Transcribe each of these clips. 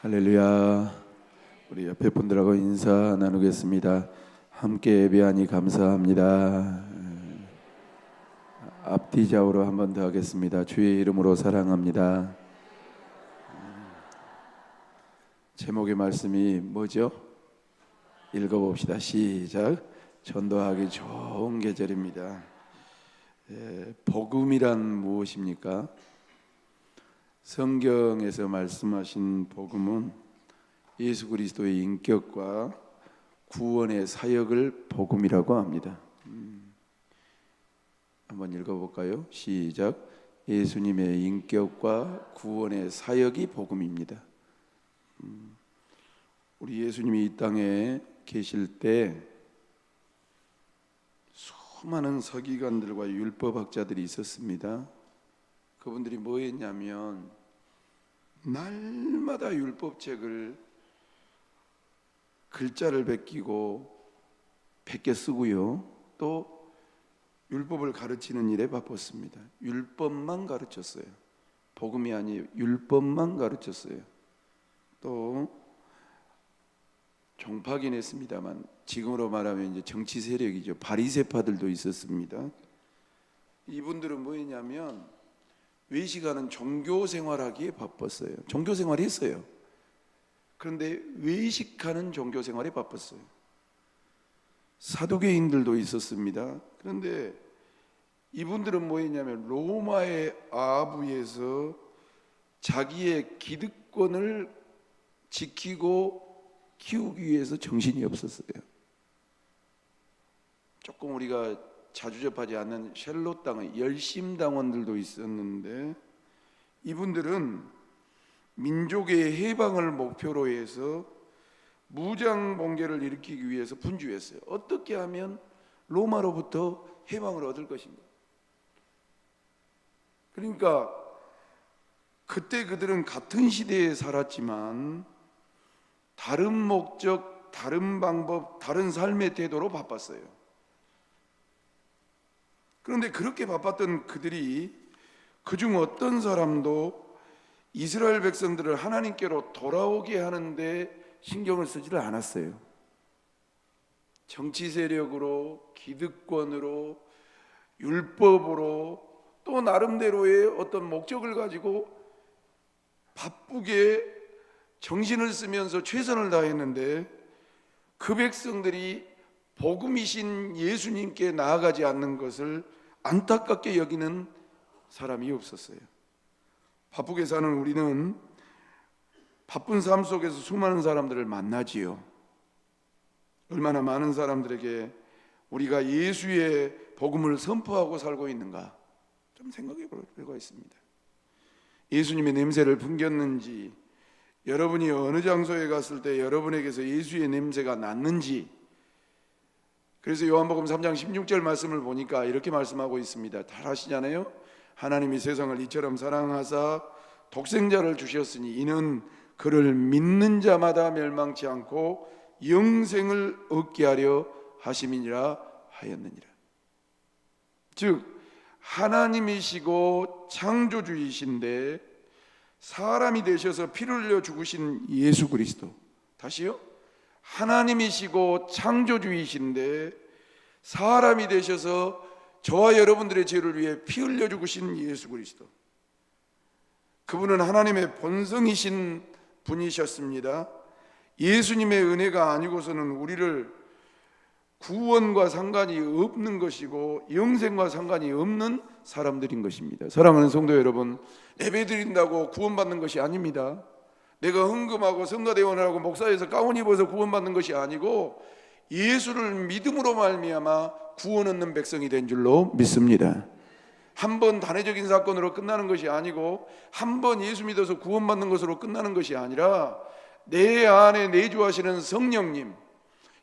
할렐루야. 우리 옆에 분들하고 인사 나누겠습니다. 함께 예배하니 감사합니다. 앞뒤 좌우로 한 번 더 하겠습니다. 주의 이름으로 사랑합니다. 제목의 말씀이 뭐죠? 읽어봅시다. 시작. 전도하기 좋은 계절입니다. 복음이란 무엇입니까? 성경에서 말씀하신 복음은 예수 그리스도의 인격과 구원의 사역을 복음이라고 합니다. 한번 읽어볼까요? 시작. 예수님의 인격과 구원의 사역이 복음입니다. 우리 예수님이 이 땅에 계실 때 수많은 서기관들과 율법학자들이 있었습니다. 그분들이 뭐 했냐면 날마다 율법책을 글자를 베끼고 베껴 쓰고요, 또 율법을 가르치는 일에 바빴습니다. 율법만 가르쳤어요. 복음이 아니에요. 율법만 가르쳤어요. 또 종파긴 했습니다만 지금으로 말하면 이제 정치 세력이죠. 바리새파들도 있었습니다. 이분들은 뭐 했냐면 외식하는 종교 생활하기에 바빴어요. 종교 생활을 했어요. 그런데 외식하는 종교 생활에 바빴어요. 사두개인들도 있었습니다. 그런데 이분들은 뭐 했냐면 로마의 아부에서 자기의 기득권을 지키고 키우기 위해서 정신이 없었어요. 조금 우리가 자주 접하지 않는 샬롯 당의 열심당원들도 있었는데 이분들은 민족의 해방을 목표로 해서 무장 봉계를 일으키기 위해서 분주했어요. 어떻게 하면 로마로부터 해방을 얻을 것인가. 그러니까 그때 그들은 같은 시대에 살았지만 다른 목적, 다른 방법, 다른 삶의 태도로 바빴어요. 그런데 그렇게 바빴던 그들이 그중 어떤 사람도 이스라엘 백성들을 하나님께로 돌아오게 하는데 신경을 쓰지를 않았어요. 정치 세력으로, 기득권으로, 율법으로 또 나름대로의 어떤 목적을 가지고 바쁘게 정신을 쓰면서 최선을 다했는데 그 백성들이 복음이신 예수님께 나아가지 않는 것을 안타깝게 여기는 사람이 없었어요. 바쁘게 사는 우리는 바쁜 삶 속에서 수많은 사람들을 만나지요. 얼마나 많은 사람들에게 우리가 예수의 복음을 선포하고 살고 있는가 좀 생각해 볼 필요가 있습니다. 예수님의 냄새를 풍겼는지, 여러분이 어느 장소에 갔을 때 여러분에게서 예수의 냄새가 났는지. 그래서 요한복음 3장 16절 말씀을 보니까 이렇게 말씀하고 있습니다. 잘 아시잖아요. 하나님이 세상을 이처럼 사랑하사 독생자를 주셨으니 이는 그를 믿는 자마다 멸망치 않고 영생을 얻게 하려 하심이니라 하였느니라. 즉 하나님이시고 창조주이신데 사람이 되셔서 피를 흘려 죽으신 예수 그리스도. 다시요. 하나님이시고 창조주이신데 사람이 되셔서 저와 여러분들의 죄를 위해 피 흘려 죽으신 예수 그리스도. 그분은 하나님의 본성이신 분이셨습니다. 예수님의 은혜가 아니고서는 우리를 구원과 상관이 없는 것이고 영생과 상관이 없는 사람들인 것입니다. 사랑하는 성도 여러분, 예배드린다고 구원받는 것이 아닙니다. 내가 헌금하고 성가대원을 하고 목사에서 가운 입어서 구원받는 것이 아니고 예수를 믿음으로 말미암아 구원 얻는 백성이 된 줄로 믿습니다. 한 번 단회적인 사건으로 끝나는 것이 아니고 한 번 예수 믿어서 구원받는 것으로 끝나는 것이 아니라 내 안에 내주하시는 성령님,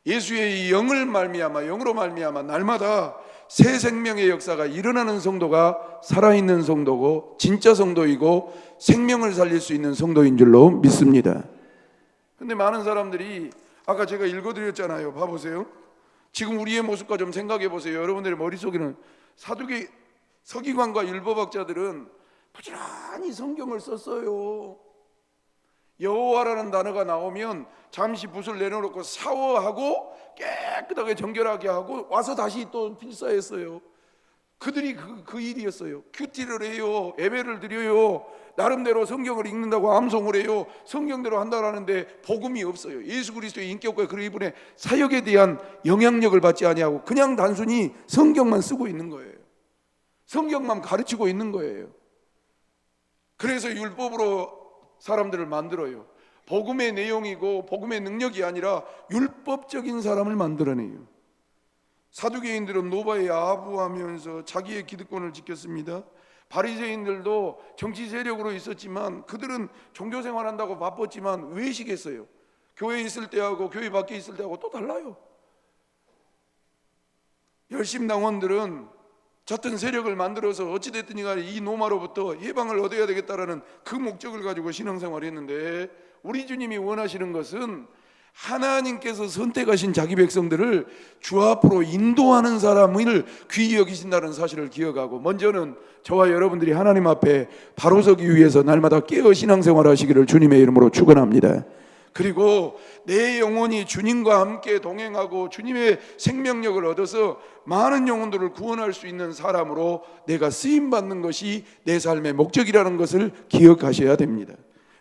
예수의 영을 말미암아, 영으로 말미암아 날마다 새 생명의 역사가 일어나는 성도가 살아있는 성도고 진짜 성도이고 생명을 살릴 수 있는 성도인 줄로 믿습니다. 그런데 많은 사람들이 아까 제가 읽어드렸잖아요. 봐보세요. 지금 우리의 모습과 좀 생각해 보세요. 여러분들의 머릿속에는 서기관과 율법학자들은 부지런히 성경을 썼어요. 여호와라는 단어가 나오면 잠시 붓을 내려놓고 샤워하고 깨끗하게 정결하게 하고 와서 다시 또 필사했어요. 그들이 그 일이었어요. 큐티를 해요. 예배를 드려요. 나름대로 성경을 읽는다고 암송을 해요. 성경대로 한다라는데 복음이 없어요. 예수 그리스도의 인격과 그리스도의 사역에 대한 영향력을 받지 아니하고 그냥 단순히 성경만 쓰고 있는 거예요. 성경만 가르치고 있는 거예요. 그래서 율법으로 사람들을 만들어요. 복음의 내용이고 복음의 능력이 아니라 율법적인 사람을 만들어내요. 사두개인들은 노바에 아부하면서 자기의 기득권을 지켰습니다. 바리새인들도 정치 세력으로 있었지만 그들은 종교 생활한다고 바빴지만 외식했어요. 교회에 있을 때하고 교회 밖에 있을 때하고 또 달라요. 열심당원들은 잦은 세력을 만들어서 어찌됐든 간에 이 노마로부터 해방을 얻어야 되겠다라는 그 목적을 가지고 신앙생활을 했는데, 우리 주님이 원하시는 것은 하나님께서 선택하신 자기 백성들을 주 앞으로 인도하는 사람을 귀히 여기신다는 사실을 기억하고, 먼저는 저와 여러분들이 하나님 앞에 바로 서기 위해서 날마다 깨어 신앙생활 하시기를 주님의 이름으로 축원합니다. 그리고 내 영혼이 주님과 함께 동행하고 주님의 생명력을 얻어서 많은 영혼들을 구원할 수 있는 사람으로 내가 쓰임받는 것이 내 삶의 목적이라는 것을 기억하셔야 됩니다.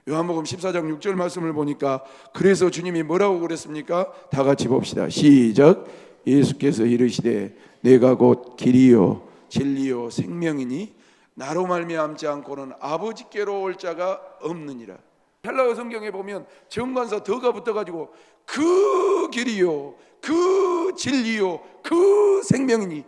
요한복음 14장 6절 말씀을 보니까 그래서 주님이 뭐라고 그랬습니까? 다 같이 봅시다. 시작. 예수께서 이르시되 내가 곧 길이요 진리요 생명이니 나로 말미암지 않고는 아버지께로 올 자가 없느니라. 헬라어 성경에 보면 정관사 더가 붙어가지고 그 길이요 그 진리요 그 생명이니,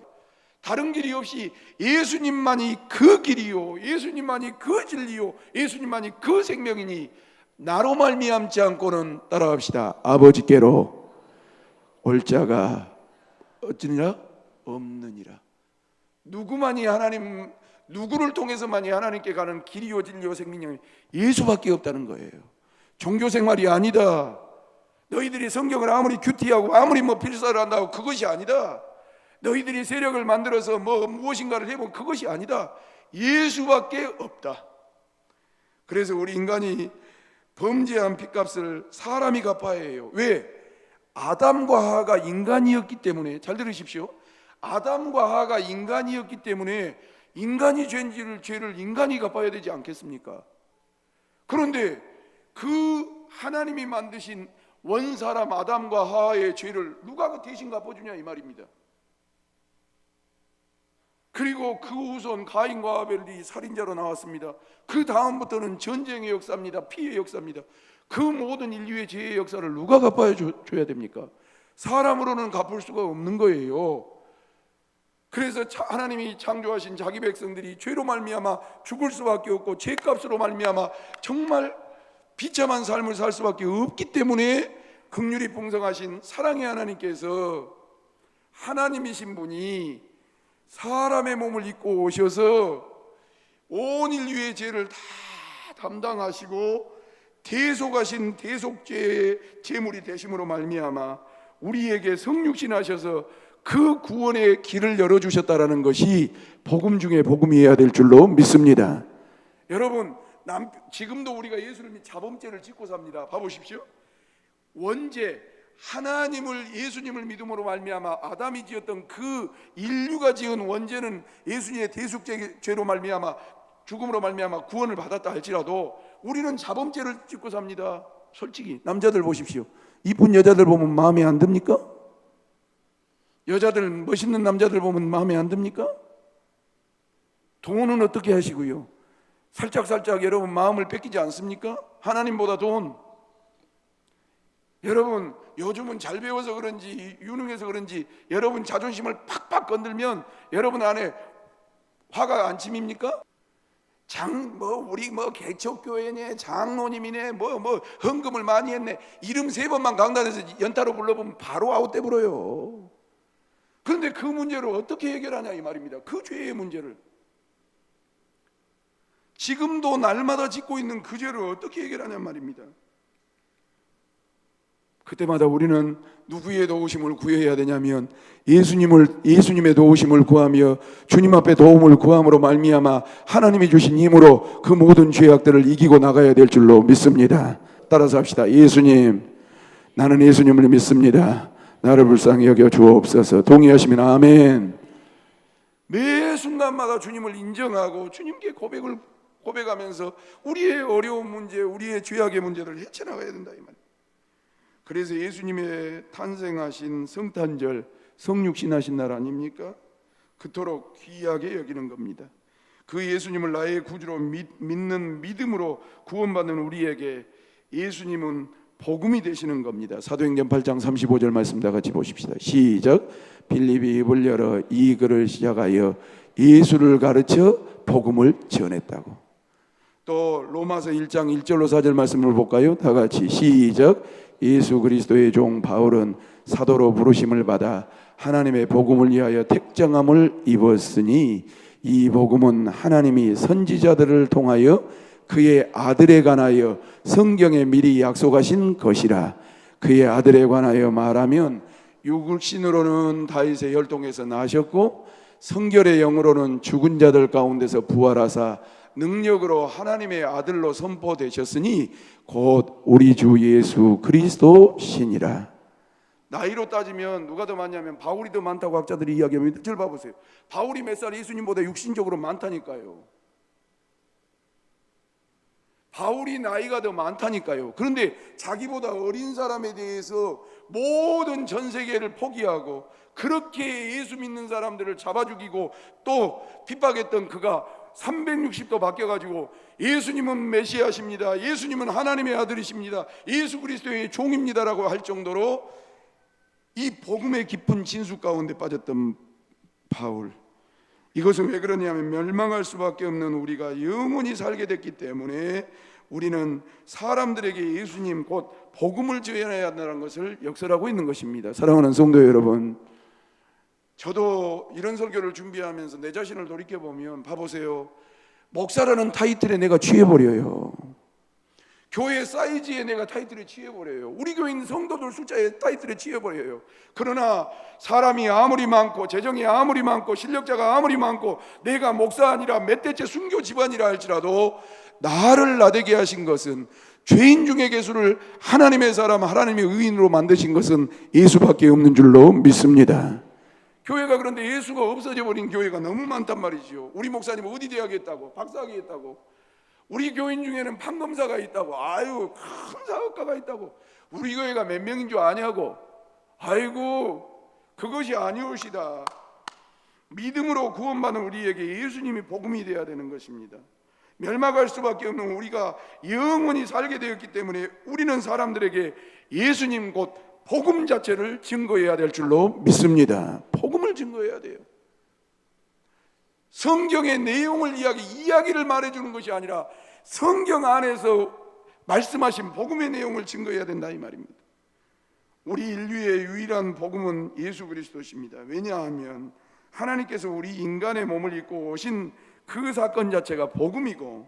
다른 길이 없이 예수님만이 그 길이요 예수님만이 그 진리요 예수님만이 그 생명이니 나로 말미암지 않고는, 따라합시다, 아버지께로 올 자가 어찌니라? 없느니라. 누구만이 하나님, 누구를 통해서만이 하나님께 가는 길이요 진리요 생명이 예수밖에 없다는 거예요. 종교생활이 아니다. 너희들이 성경을 아무리 큐티하고 아무리 필사를 한다고 그것이 아니다. 너희들이 세력을 만들어서 무엇인가를 해보면 그것이 아니다. 예수밖에 없다. 그래서 우리 인간이 범죄한 핏값을 사람이 갚아야 해요. 왜? 아담과 하와가 인간이었기 때문에. 잘 들으십시오. 아담과 하와가 인간이었기 때문에 인간이 죄를 인간이 갚아야 되지 않겠습니까? 그런데 그 하나님이 만드신 원사람 아담과 하와의 죄를 누가 대신 갚아주냐 이 말입니다. 그리고 그 후손 가인과 아벨이 살인자로 나왔습니다. 그 다음부터는 전쟁의 역사입니다. 피해의 역사입니다. 그 모든 인류의 죄의 역사를 누가 갚아줘야 됩니까? 사람으로는 갚을 수가 없는 거예요. 그래서 하나님이 창조하신 자기 백성들이 죄로 말미암아 죽을 수밖에 없고 죄값으로 말미암아 정말 비참한 삶을 살 수밖에 없기 때문에 긍휼이 풍성하신 사랑의 하나님께서, 하나님이신 분이 사람의 몸을 입고 오셔서 온 인류의 죄를 다 담당하시고 대속하신 대속죄의 제물이 되심으로 말미암아 우리에게 성육신하셔서 그 구원의 길을 열어주셨다라는 것이 복음 중에 복음이어야 될 줄로 믿습니다. 여러분, 지금도 우리가 예수님이 자범죄를 짓고 삽니다. 봐보십시오. 원죄, 하나님을 예수님을 믿음으로 말미암아 아담이 지었던 그 인류가 지은 원죄는 예수님의 대속죄로 말미암아 죽음으로 말미암아 구원을 받았다 할지라도 우리는 자범죄를 짓고 삽니다. 솔직히 남자들 보십시오. 이쁜 여자들 보면 마음에 안 듭니까? 여자들, 멋있는 남자들 보면 마음에 안 듭니까? 돈은 어떻게 하시고요? 살짝살짝 여러분 마음을 뺏기지 않습니까? 하나님보다 돈. 여러분, 요즘은 잘 배워서 그런지 유능해서 그런지 여러분 자존심을 팍팍 건들면 여러분 안에 화가 안 침입니까? 우리 개척교회네, 장로님이네, 헌금을 많이 했네, 이름 3번만 강단에서 연타로 불러보면 바로 아웃돼 버려요. 그런데 그 문제를 어떻게 해결하냐 이 말입니다. 그 죄의 문제를, 지금도 날마다 짓고 있는 그 죄를 어떻게 해결하냐 말입니다. 그때마다 우리는 누구의 도우심을 구해야 되냐면 예수님의 도우심을 구하며 주님 앞에 도움을 구함으로 말미암아 하나님이 주신 힘으로 그 모든 죄악들을 이기고 나가야 될 줄로 믿습니다. 따라서 합시다. 예수님, 나는 예수님을 믿습니다. 나를 불쌍히 여겨 주옵소서. 동의하시면 아멘. 매 순간마다 주님을 인정하고 주님께 고백하면서 우리의 어려운 문제, 우리의 죄악의 문제를 헤쳐나가야 된다 이 말이에요. 그래서 예수님의 탄생하신 성탄절, 성육신하신 날 아닙니까? 그토록 귀하게 여기는 겁니다. 그 예수님을 나의 구주로 믿는 믿음으로 구원받는 우리에게 예수님은 복음이 되시는 겁니다. 사도행전 8장 35절 말씀 다 같이 보십시다. 시작. 빌립이 입을 열어 이 글을 시작하여 예수를 가르쳐 복음을 전했다고. 또 로마서 1장 1절로 4절 말씀을 볼까요? 다 같이 시작. 예수 그리스도의 종 바울은 사도로 부르심을 받아 하나님의 복음을 위하여 택정함을 입었으니 이 복음은 하나님이 선지자들을 통하여 그의 아들에 관하여 성경에 미리 약속하신 것이라. 그의 아들에 관하여 말하면 육신으로는 다윗의 혈통에서 나셨고 성결의 영으로는 죽은 자들 가운데서 부활하사 능력으로 하나님의 아들로 선포되셨으니 곧 우리 주 예수 그리스도시니라. 나이로 따지면 누가 더 많냐면 바울이 더 많다고 학자들이 이야기합니다. 절 봐보세요. 바울이 몇 살 예수님보다 육신적으로 많다니까요. 바울이 나이가 더 많다니까요. 그런데 자기보다 어린 사람에 대해서 모든 전 세계를 포기하고 그렇게 예수 믿는 사람들을 잡아 죽이고 또 핍박했던 그가 360도 바뀌어가지고 예수님은 메시아십니다, 예수님은 하나님의 아들이십니다, 예수 그리스도의 종입니다라고 할 정도로 이 복음의 깊은 진수 가운데 빠졌던 바울, 이것은 왜 그러냐면 멸망할 수밖에 없는 우리가 영원히 살게 됐기 때문에 우리는 사람들에게 예수님 곧 복음을 전해야 한다는 것을 역설하고 있는 것입니다. 사랑하는 성도 여러분, 저도 이런 설교를 준비하면서 내 자신을 돌이켜보면 봐보세요. 목사라는 타이틀에 내가 취해버려요. 교회 사이즈에 내가 타이틀에 취해버려요. 우리 교회 있는 성도들 숫자에 타이틀에 취해버려요. 그러나 사람이 아무리 많고 재정이 아무리 많고 실력자가 아무리 많고 내가 목사 아니라 몇 대째 순교 집안이라 할지라도 나를 나되게 하신 것은, 죄인 중에 개수를 하나님의 사람, 하나님의 의인으로 만드신 것은 예수밖에 없는 줄로 믿습니다. 교회가 그런데 예수가 없어져 버린 교회가 너무 많단 말이죠. 우리 목사님 어디 대학에 있다고? 박사학위에 있다고? 우리 교인 중에는 판검사가 있다고? 아유, 큰 사업가가 있다고? 우리 교회가 몇 명인 줄 아냐고? 아이고, 그것이 아니오시다. 믿음으로 구원받는 우리에게 예수님이 복음이 되어야 되는 것입니다. 멸망할 수밖에 없는 우리가 영원히 살게 되었기 때문에 우리는 사람들에게 예수님 곧 복음 자체를 증거해야 될 줄로 믿습니다. 복음을 증거해야 돼요. 성경의 내용을 이야기를 말해주는 것이 아니라 성경 안에서 말씀하신 복음의 내용을 증거해야 된다 이 말입니다. 우리 인류의 유일한 복음은 예수 그리스도십니다. 왜냐하면 하나님께서 우리 인간의 몸을 입고 오신 그 사건 자체가 복음이고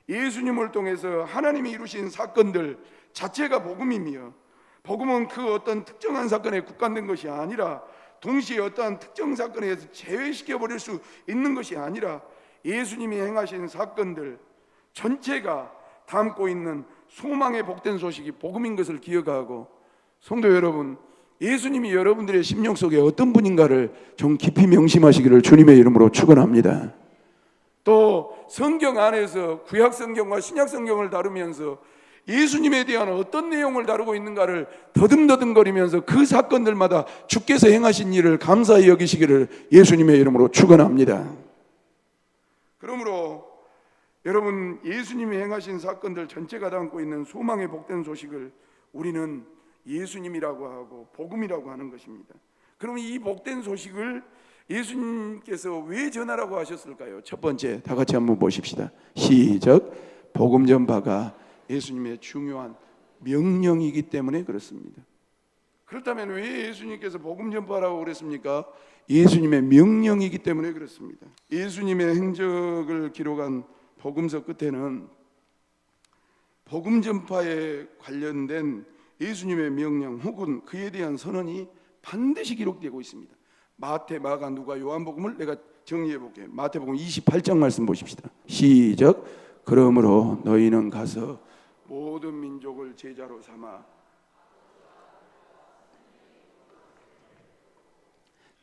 예수님을 통해서 하나님이 이루신 사건들 자체가 복음이며, 복음은 그 어떤 특정한 사건에 국한된 것이 아니라 동시에 어떠한 특정 사건에 의해서 제외시켜버릴 수 있는 것이 아니라 예수님이 행하신 사건들 전체가 담고 있는 소망의 복된 소식이 복음인 것을 기억하고, 성도 여러분, 예수님이 여러분들의 심령 속에 어떤 분인가를 좀 깊이 명심하시기를 주님의 이름으로 축원합니다. 또 성경 안에서 구약 성경과 신약 성경을 다루면서 예수님에 대한 어떤 내용을 다루고 있는가를 더듬더듬거리면서 그 사건들마다 주께서 행하신 일을 감사히 여기시기를 예수님의 이름으로 축원합니다. 그러므로 여러분, 예수님이 행하신 사건들 전체가 담고 있는 소망의 복된 소식을 우리는 예수님이라고 하고 복음이라고 하는 것입니다. 그러면 이 복된 소식을 예수님께서 왜 전하라고 하셨을까요? 첫 번째, 다 같이 한번 보십시다. 시작. 복음 전파가 예수님의 중요한 명령이기 때문에 그렇습니다. 그렇다면 왜 예수님께서 복음 전파라고 그랬습니까? 예수님의 명령이기 때문에 그렇습니다. 예수님의 행적을 기록한 복음서 끝에는 복음 전파에 관련된 예수님의 명령 혹은 그에 대한 선언이 반드시 기록되고 있습니다. 마태, 마가, 누가, 요한복음을 내가 정리해 볼게요. 마태복음 28장 말씀 보십시다. 시작. 그러므로 너희는 가서 모든 민족을 제자로 삼아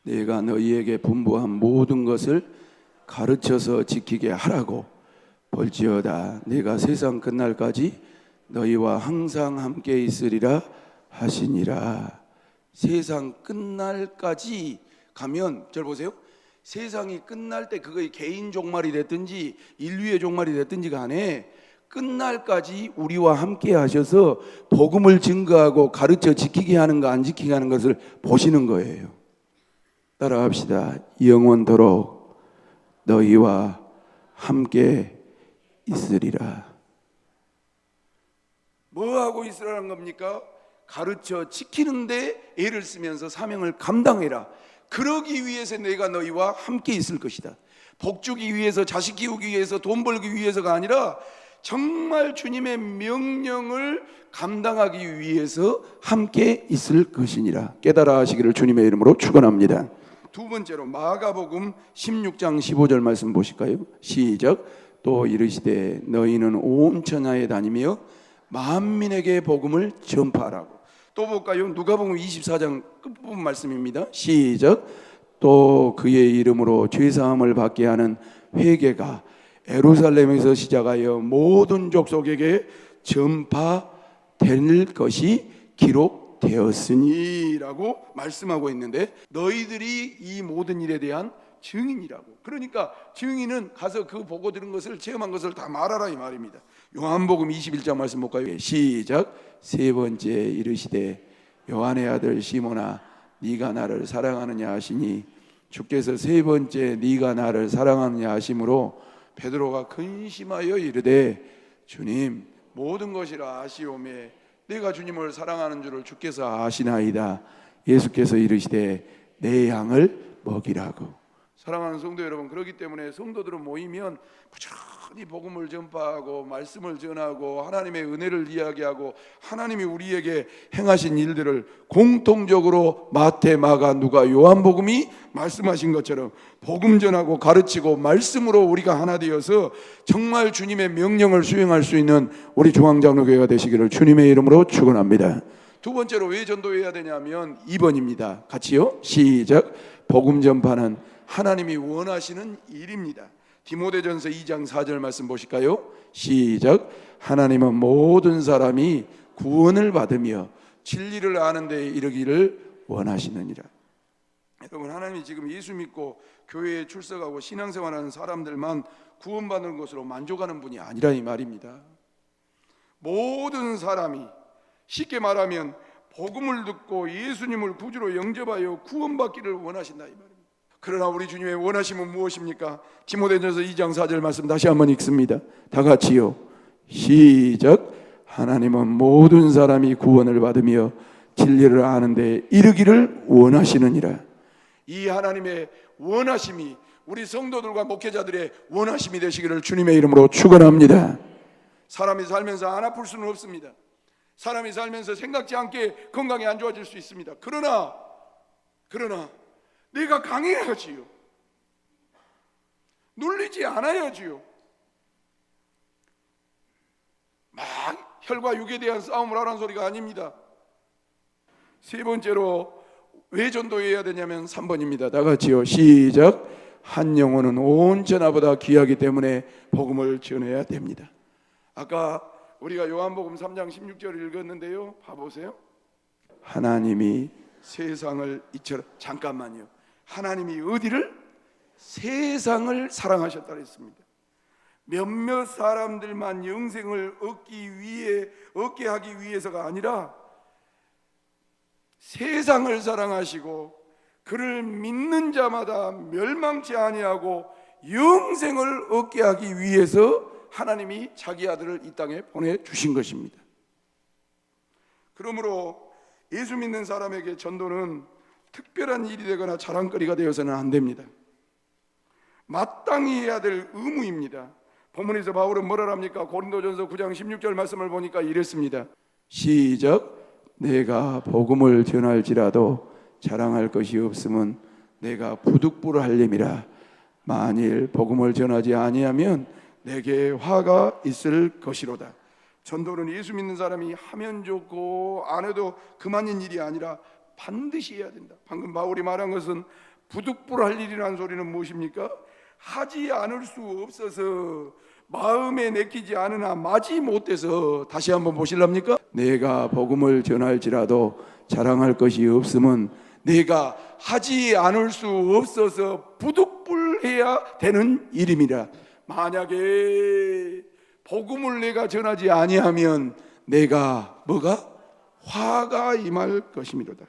내가 너희에게 분부한 모든 것을 가르쳐서 지키게 하라고. 볼지어다 내가 세상 끝날까지 너희와 항상 함께 있으리라 하시니라. 세상 끝날까지 가면, 절 보세요. 세상이 끝날 때 그거의 개인 종말이 됐든지 인류의 종말이 됐든지 간에 끝날까지 우리와 함께 하셔서 복음을 증거하고 가르쳐 지키게 하는 거 안 지키게 하는 것을 보시는 거예요. 따라합시다. 영원토록 너희와 함께 있으리라. 뭐 하고 있으라는 겁니까? 가르쳐 지키는데 애를 쓰면서 사명을 감당해라. 그러기 위해서 내가 너희와 함께 있을 것이다. 복 주기 위해서, 자식 키우기 위해서, 돈 벌기 위해서가 아니라 정말 주님의 명령을 감당하기 위해서 함께 있을 것이니라. 깨달아 하시기를 주님의 이름으로 축원합니다. 두 번째로 마가복음 16장 15절 말씀 보실까요? 시작. 또 이르시되 너희는 온 천하에 다니며 만민에게 복음을 전파하라고. 또 볼까요? 누가복음 24장 끝부분 말씀입니다. 시작. 또 그의 이름으로 죄사함을 받게 하는 회개가 예루살렘에서 시작하여 모든 족속에게 전파될 것이 기록되었으니라고 말씀하고 있는데, 너희들이 이 모든 일에 대한 증인이라고. 그러니까 증인은 가서 그 보고 들은 것을, 체험한 것을 다 말하라 이 말입니다. 요한복음 21장 말씀 볼까요? 시작. 세 번째 이르시되 요한의 아들 시몬아 네가 나를 사랑하느냐 하시니, 주께서 세 번째 네가 나를 사랑하느냐 하심으로 베드로가 근심하여 이르되 주님 모든 것이라 아시오매 내가 주님을 사랑하는 줄을 주께서 아시나이다. 예수께서 이르시되 내 양을 먹이라고. 사랑하는 성도 여러분, 그렇기 때문에 성도들은 모이면 부지런히 복음을 전파하고 말씀을 전하고 하나님의 은혜를 이야기하고 하나님이 우리에게 행하신 일들을 공통적으로 마태, 마가, 누가, 요한복음이 말씀하신 것처럼 복음 전하고 가르치고 말씀으로 우리가 하나 되어서 정말 주님의 명령을 수행할 수 있는 우리 중앙장로교회가 되시기를 주님의 이름으로 축원합니다. 두 번째로 왜 전도해야 되냐면 2번입니다. 같이요. 시작. 복음 전파는 하나님이 원하시는 일입니다. 디모데전서 2장 4절 말씀 보실까요? 시작. 하나님은 모든 사람이 구원을 받으며 진리를 아는 데 이르기를 원하시느니라. 여러분, 하나님이 지금 예수 믿고 교회에 출석하고 신앙생활하는 사람들만 구원받는 것으로 만족하는 분이 아니라 이 말입니다. 모든 사람이, 쉽게 말하면 복음을 듣고 예수님을 구주로 영접하여 구원받기를 원하신다 이 말입니다. 그러나 우리 주님의 원하심은 무엇입니까? 디모데전서 2장 4절 말씀 다시 한번 읽습니다. 다 같이요. 시작. 하나님은 모든 사람이 구원을 받으며 진리를 아는 데 이르기를 원하시느니라. 이 하나님의 원하심이 우리 성도들과 목회자들의 원하심이 되시기를 주님의 이름으로 축원합니다. 사람이 살면서 안 아플 수는 없습니다. 사람이 살면서 생각지 않게 건강이 안 좋아질 수 있습니다. 그러나 내가 강해야지요. 눌리지 않아야지요. 막 혈과 육에 대한 싸움을 하라는 소리가 아닙니다. 세 번째로 왜 전도해야 되냐면 3번입니다. 다 같이요. 시작. 한 영혼은 온 천하보다 귀하기 때문에 복음을 전해야 됩니다. 아까 우리가 요한복음 3장 16절을 읽었는데요. 봐보세요. 하나님이 세상을 이처럼, 잠깐만요. 하나님이 어디를? 세상을 사랑하셨다 했습니다. 몇몇 사람들만 영생을 얻게 하기 위해서가 아니라 세상을 사랑하시고 그를 믿는 자마다 멸망치 아니하고 영생을 얻게 하기 위해서 하나님이 자기 아들을 이 땅에 보내주신 것입니다. 그러므로 예수 믿는 사람에게 전도는 특별한 일이 되거나 자랑거리가 되어서는 안 됩니다. 마땅히 해야 될 의무입니다. 본문에서 바울은 뭐라 합니까? 고린도전서 9장 16절 말씀을 보니까 이랬습니다. 시작. 내가 복음을 전할지라도 자랑할 것이 없으면 내가 부득불할림이라. 만일 복음을 전하지 아니하면 내게 화가 있을 것이로다. 전도는 예수 믿는 사람이 하면 좋고 안 해도 그만인 일이 아니라 반드시 해야 된다. 방금 바울이 말한 것은 부득불할 일이라는 소리는 무엇입니까? 하지 않을 수 없어서 마음에 내키지 않으나 마지 못해서, 다시 한번 보실랍니까? 내가 복음을 전할지라도 자랑할 것이 없으면 내가 하지 않을 수 없어서 부득불해야 되는 일임이라. 만약에 복음을 내가 전하지 아니하면 내가 뭐가? 화가 임할 것이미로다.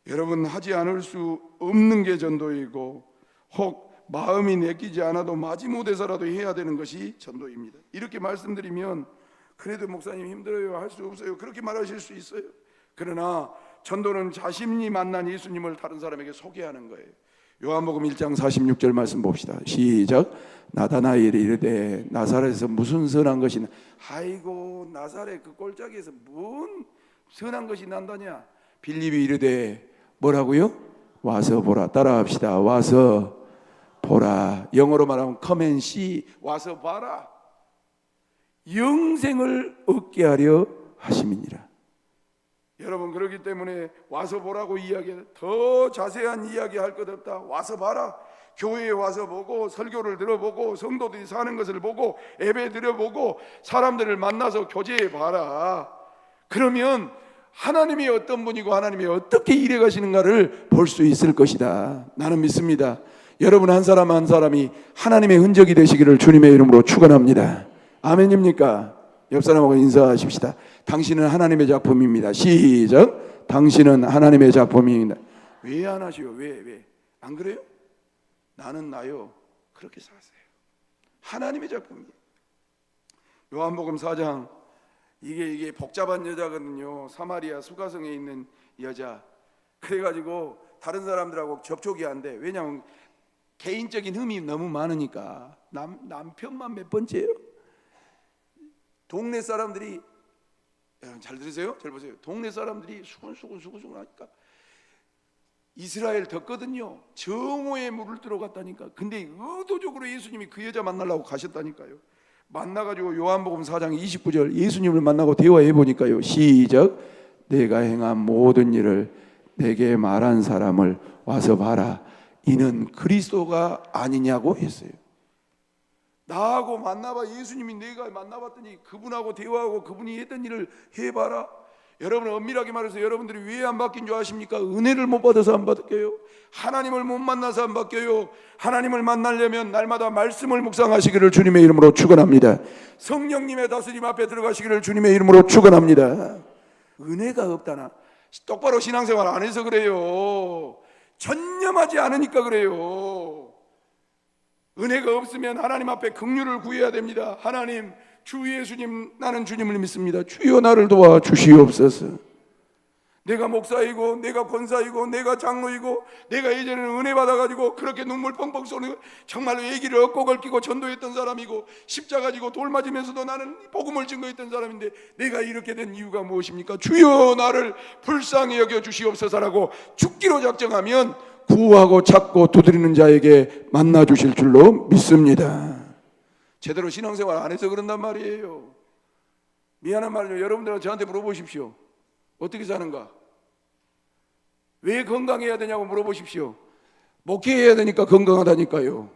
여러분, 하지 않을 수 없는 게 전도이고 혹 마음이 내키지 않아도 마지못해서라도 해야 되는 것이 전도입니다. 이렇게 말씀드리면 그래도 목사님 힘들어요, 할 수 없어요, 그렇게 말하실 수 있어요. 그러나 전도는 자신이 만난 예수님을 다른 사람에게 소개하는 거예요. 요한복음 1장 46절 말씀 봅시다. 시작. 나다나엘이 이르되 나사렛에서 무슨 선한 것이 아이고 나사렛 그 꼴짝이에서 뭔 선한 것이 난다냐. 빌립이 이르되 뭐라고요? 와서 보라. 따라합시다. 와서 보라. 영어로 말하면 come and see. 와서 봐라. 영생을 얻게 하려 하심이니라. 여러분, 그렇기 때문에 와서 보라고 이야기해. 더 자세한 이야기 할 것 없다. 와서 봐라. 교회에 와서 보고 설교를 들어보고 성도들이 사는 것을 보고 예배 드려보고 사람들을 만나서 교제해 봐라. 그러면 하나님이 어떤 분이고 하나님이 어떻게 일해 가시는가를 볼 수 있을 것이다. 나는 믿습니다. 여러분 한 사람 한 사람이 하나님의 흔적이 되시기를 주님의 이름으로 축원합니다. 아멘입니까? 옆 사람하고 인사하십시다. 당신은 하나님의 작품입니다. 시작. 당신은 하나님의 작품입니다. 왜 안 하시오? 왜? 안 그래요? 나는 나요. 그렇게 사세요. 하나님의 작품이에요. 요한복음 4장, 이게 복잡한 여자거든요. 사마리아 수가성에 있는 여자. 그래가지고 다른 사람들하고 접촉이 안 돼. 왜냐하면 개인적인 흠이 너무 많으니까. 남편만 몇 번째예요? 동네 사람들이, 여러분 잘 들으세요? 잘 보세요. 동네 사람들이 수근수근 하니까 이스라엘 덥거든요. 정오에 물을 들어갔다니까. 근데 의도적으로 예수님이 그 여자 만나려고 가셨다니까요. 만나가지고 요한복음 4장 29절 예수님을 만나고 대화해 보니까요. 시작. 내가 행한 모든 일을 내게 말한 사람을 와서 봐라. 이는 그리스도가 아니냐고 했어요. 나하고 만나봐. 예수님이 내가 만나봤더니 그분하고 대화하고 그분이 했던 일을 해봐라. 여러분, 엄밀하게 말해서 여러분들이 왜 안 바뀐 줄 아십니까? 은혜를 못 받아서 안 바뀌어요. 하나님을 못 만나서 안 바뀌어요. 하나님을 만나려면 날마다 말씀을 묵상하시기를 주님의 이름으로 축원합니다. 성령님의 다스림 앞에 들어가시기를 주님의 이름으로 축원합니다. 은혜가 없다나? 똑바로 신앙생활 안 해서 그래요. 전념하지 않으니까 그래요. 은혜가 없으면 하나님 앞에 긍휼을 구해야 됩니다. 하나님, 주 예수님, 나는 주님을 믿습니다. 주여 나를 도와 주시옵소서. 내가 목사이고 내가 권사이고 내가 장로이고 내가 예전에는 은혜 받아가지고 그렇게 눈물 펑펑 쏘는 정말로 얘기를 얻고 걸키고 전도했던 사람이고 십자가 지고 돌 맞으면서도 나는 복음을 증거했던 사람인데 내가 이렇게 된 이유가 무엇입니까? 주여 나를 불쌍히 여겨 주시옵소서라고 죽기로 작정하면 구하고 찾고 두드리는 자에게 만나 주실 줄로 믿습니다. 제대로 신앙생활 안 해서 그런단 말이에요. 미안한 말이요. 여러분들은 저한테 물어보십시오. 어떻게 사는가? 왜 건강해야 되냐고 물어보십시오. 목회해야 되니까 건강하다니까요.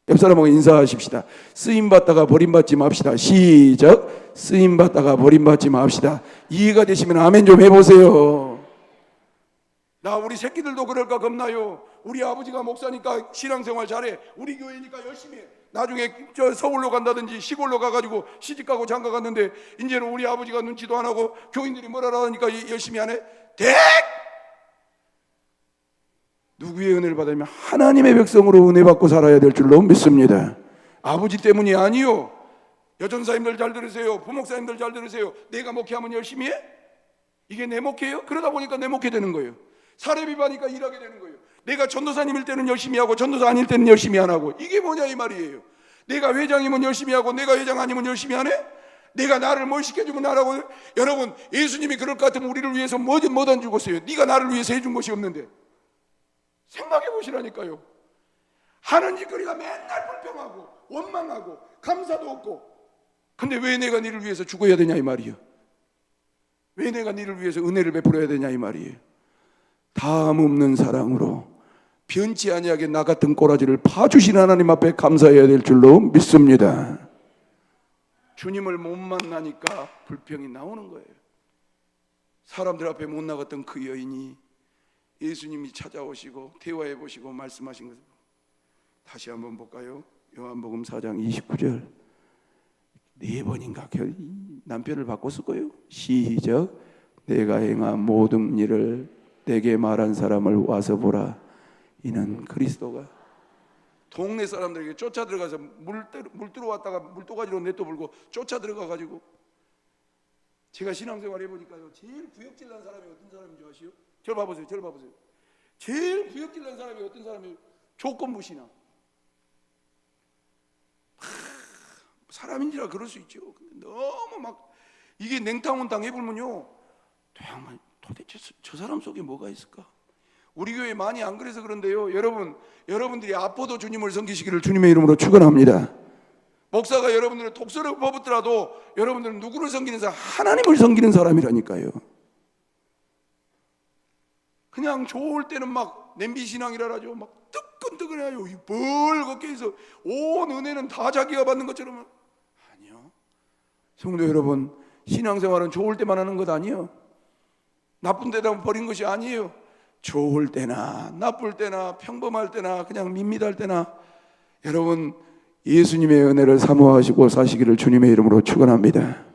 옆 사람하고 인사하십시다. 쓰임받다가 버림받지 맙시다. 시작. 쓰임받다가 버림받지 맙시다. 이해가 되시면 아멘 좀 해보세요. 나 우리 새끼들도 그럴까 겁나요. 우리 아버지가 목사니까 신앙생활 잘해. 우리 교회니까 열심히 해. 나중에 저 서울로 간다든지 시골로 가가지고 시집가고 장가 갔는데 이제는 우리 아버지가 눈치도 안 하고 교인들이 뭐라 하니까 열심히 안 해? 누구의 은혜를 받으면 하나님의 백성으로 은혜 받고 살아야 될 줄로 믿습니다. 아버지 때문이 아니요. 여전사님들 잘 들으세요. 부목사님들 잘 들으세요. 내가 목회하면 열심히 해? 이게 내 목회예요? 그러다 보니까 내 목회 되는 거예요. 사례비 받으니까 일하게 되는 거예요. 내가 전도사님일 때는 열심히 하고 전도사 아닐 때는 열심히 안 하고. 이게 뭐냐 이 말이에요. 내가 회장이면 열심히 하고 내가 회장 아니면 열심히 안 해? 내가 나를 뭘 시켜주면 안 하고. 여러분, 예수님이 그럴 것 같으면 우리를 위해서 뭐든 죽었어요. 네가 나를 위해서 해준 것이 없는데. 생각해 보시라니까요. 하는 짓거리가 맨날 불평하고 원망하고 감사도 없고 근데 왜 내가 너를 위해서 죽어야 되냐 이 말이에요. 왜 내가 너를 위해서 은혜를 베풀어야 되냐 이 말이에요. 다음 없는 사랑으로 변치 아니하게 나 같은 꼬라지를 파주신 하나님 앞에 감사해야 될 줄로 믿습니다. 주님을 못 만나니까 불평이 나오는 거예요. 사람들 앞에 못 나갔던 그 여인이 예수님이 찾아오시고 대화해 보시고 말씀하신 것을 다시 한번 볼까요? 요한복음 4장 29절. 4번인가 남편을 바꿨을 거예요. 시작. 내가 행한 모든 일을 내게 말한 사람을 와서 보라. 이는 그리스도가. 동네 사람들에게 쫓아 들어가서 물 들어왔다가 물도가지로 내떠불고 쫓아 들어가가지고. 제가 신앙생활 해보니까요, 제일 구역질 난 사람이 어떤 사람인 줄 아시요? 저를 봐보세요. 제일 구역질 난 사람이 어떤 사람이에요? 조건부 신앙. 사람인지라 그럴 수 있죠. 근데 너무 막 이게 냉탕온탕 해보면요, 도대체 저 사람 속에 뭐가 있을까? 우리 교회 많이 안 그래서 그런데요, 여러분들이 아파도 주님을 섬기시기를 주님의 이름으로 축원합니다. 목사가 여러분들을 독서를 퍼붓더라도 여러분들은 누구를 섬기는 사람? 하나님을 섬기는 사람이라니까요. 그냥 좋을 때는 막 냄비 신앙이라 하죠. 막 뜨끈뜨끈해요. 벌겋게 해서 온 은혜는 다 자기가 받는 것처럼. 아니요. 성도 여러분, 신앙생활은 좋을 때만 하는 것 아니에요. 나쁜 데다 버린 것이 아니에요. 좋을 때나 나쁠 때나 평범할 때나 그냥 밋밋할 때나 여러분 예수님의 은혜를 사모하시고 사시기를 주님의 이름으로 축원합니다.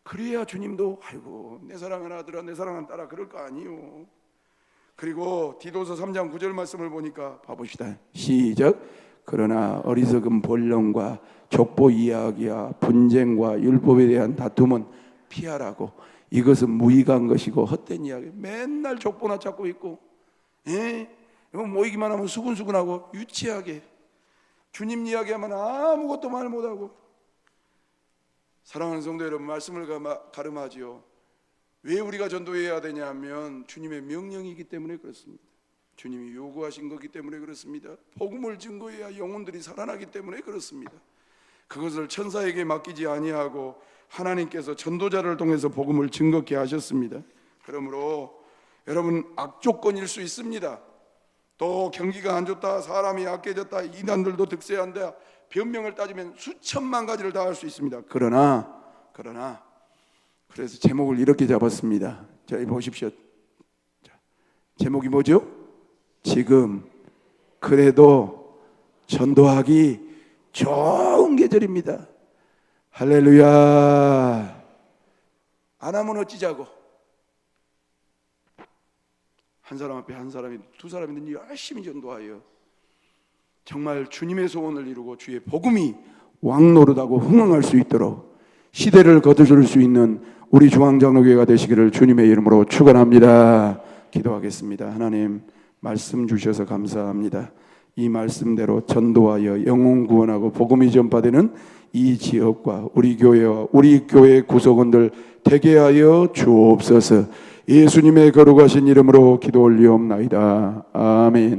그래야 주님도 아이고 내 사랑하는 아들아 내 사랑하는 딸아 그럴 거 아니요. 그리고 디도서 3장 9절 말씀을 보니까 봐봅시다. 시작. 그러나 어리석은 본령과 족보 이야기와 분쟁과 율법에 대한 다툼은 피하라고. 이것은 무익한 것이고 헛된 이야기. 맨날 족보나 찾고 있고, 모이기만 하면 수근수근하고 유치하게 주님 이야기하면 아무것도 말 못하고. 사랑하는 성도 여러분, 말씀을 가름하지요. 왜 우리가 전도해야 되냐 하면 주님의 명령이기 때문에 그렇습니다. 주님이 요구하신 거기 때문에 그렇습니다. 복음을 증거해야 영혼들이 살아나기 때문에 그렇습니다. 그것을 천사에게 맡기지 아니하고 하나님께서 전도자를 통해서 복음을 증거케 하셨습니다. 그러므로 여러분 악조건일 수 있습니다. 또 경기가 안 좋다, 사람이 약해졌다, 이단들도 득세한다, 변명을 따지면 수천만 가지를 다 할 수 있습니다. 그러나 그래서 제목을 이렇게 잡았습니다. 자, 보십시오. 제목이 뭐죠? 지금 그래도 전도하기 좋은 계절입니다. 할렐루야. 안 하면 어찌자고. 한 사람 앞에 한 사람이 두 사람이든지 열심히 전도하여 정말 주님의 소원을 이루고 주의 복음이 왕노릇하고 흥흥할 수 있도록 시대를 거두줄 수 있는 우리 중앙장로교회가 되시기를 주님의 이름으로 축원합니다. 기도하겠습니다. 하나님 말씀 주셔서 감사합니다. 이 말씀대로 전도하여 영혼 구원하고 복음이 전파되는 이 지역과 우리 교회와 우리 교회 구성원들 되게 하여 주옵소서. 예수님의 거룩하신 이름으로 기도 올리옵나이다. 아멘.